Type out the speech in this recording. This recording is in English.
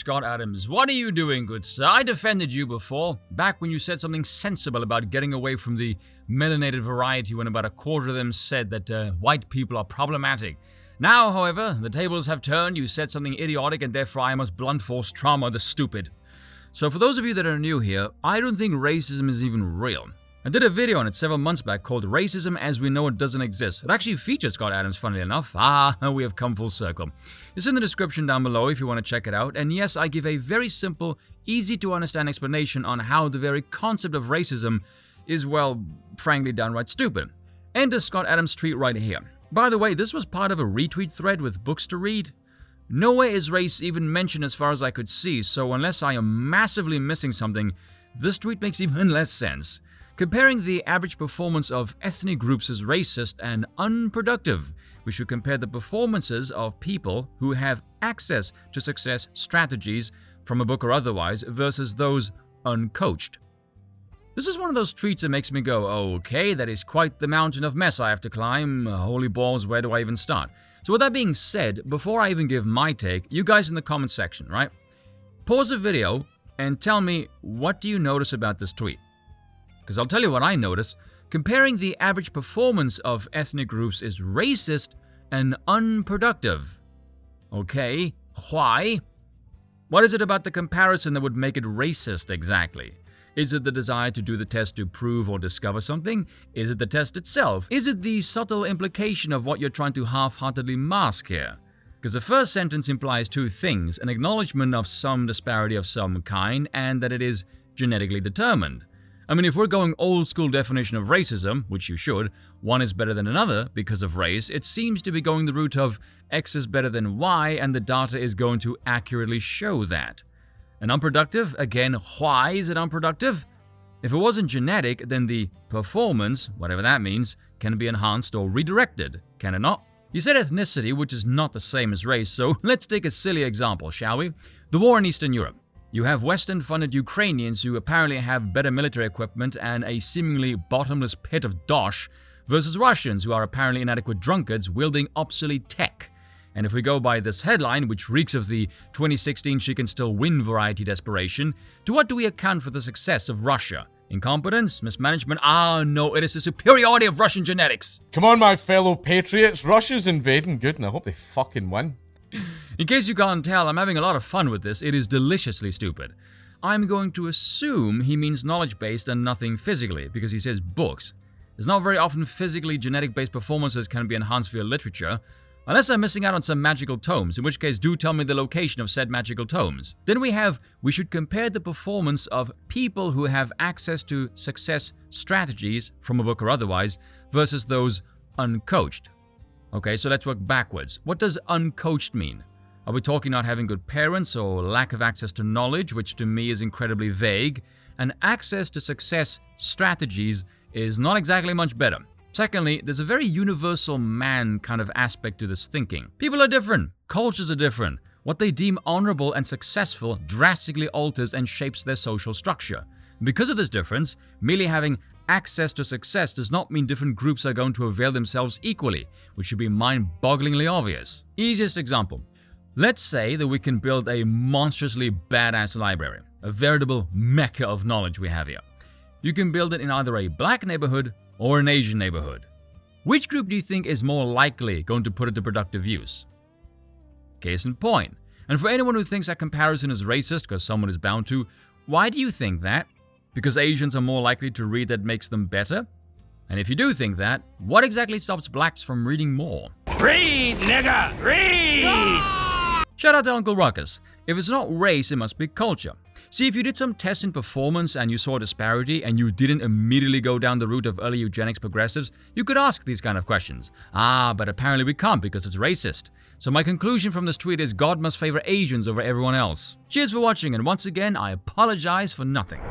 Scott Adams. What are you doing, good sir? I defended you before, back when you said something sensible about getting away from the melanated variety when about a quarter of them said that white people are problematic. Now, however, the tables have turned, you said something idiotic, and therefore I must blunt force trauma the stupid. So for those of you that are new here, I don't think racism is even real. I did a video on it several months back called Racism as We Know It Doesn't Exist. It actually featured Scott Adams, funnily enough. We have come full circle. It's in the description down below if you want to check it out. And yes, I give a very simple, easy to understand explanation on how the very concept of racism is, well, frankly downright stupid. Enter Scott Adams' tweet right here. By the way, this was part of a retweet thread with books to read. Nowhere is race even mentioned as far as I could see, so unless I am massively missing something, this tweet makes even less sense. Comparing the average performance of ethnic groups is racist and unproductive. We should compare the performances of people who have access to success strategies, from a book or otherwise, versus those uncoached. This is one of those tweets that makes me go, okay, that is quite the mountain of mess I have to climb. Holy balls, where do I even start? So with that being said, before I even give my take, you guys in the comment section, right? Pause the video and tell me, what do you notice about this tweet? Because I'll tell you what I notice. Comparing the average performance of ethnic groups is racist and unproductive. Okay, why? What is it about the comparison that would make it racist exactly? Is it the desire to do the test to prove or discover something? Is it the test itself? Is it the subtle implication of what you're trying to half-heartedly mask here? Because the first sentence implies two things: an acknowledgement of some disparity of some kind, and that it is genetically determined. I mean, if we're going old school definition of racism, which you should, one is better than another because of race, it seems to be going the route of X is better than Y, and the data is going to accurately show that. And unproductive? Again, why is it unproductive? If it wasn't genetic, then the performance, whatever that means, can be enhanced or redirected, can it not? You said ethnicity, which is not the same as race, so let's take a silly example, shall we? The war in Eastern Europe. You have Western-funded Ukrainians who apparently have better military equipment and a seemingly bottomless pit of dosh versus Russians who are apparently inadequate drunkards wielding obsolete tech. And if we go by this headline, which reeks of the 2016 she can still win variety desperation, to what do we account for the success of Russia? Incompetence? Mismanagement? No, it is the superiority of Russian genetics. Come on, my fellow patriots. Russia's invading good, and I hope they fucking win. In case you can't tell, I'm having a lot of fun with this. It is deliciously stupid. I'm going to assume he means knowledge-based and nothing physically, because he says books. It's not very often physically genetic-based performances can be enhanced via literature, unless I'm missing out on some magical tomes, in which case do tell me the location of said magical tomes. Then we should compare the performance of people who have access to success strategies, from a book or otherwise, versus those uncoached. Okay, so let's work backwards. What does uncoached mean? Are we talking not having good parents or lack of access to knowledge, which to me is incredibly vague? And access to success strategies is not exactly much better. Secondly, there's a very universal man kind of aspect to this thinking. People are different. Cultures are different. What they deem honorable and successful drastically alters and shapes their social structure. Because of this difference, merely having access to success does not mean different groups are going to avail themselves equally, which should be mind-bogglingly obvious. Easiest example. Let's say that we can build a monstrously badass library, a veritable mecca of knowledge we have here. You can build it in either a black neighborhood or an Asian neighborhood. Which group do you think is more likely going to put it to productive use? Case in point. And for anyone who thinks that comparison is racist, because someone is bound to, why do you think that? Because Asians are more likely to read that makes them better? And if you do think that, what exactly stops blacks from reading more? Read, nigga! Read! Shout out to Uncle Ruckus. If it's not race, it must be culture. See, if you did some tests in performance and you saw a disparity and you didn't immediately go down the route of early eugenics progressives, you could ask these kind of questions. But apparently we can't because it's racist. So my conclusion from this tweet is God must favor Asians over everyone else. Cheers for watching, and once again, I apologize for nothing.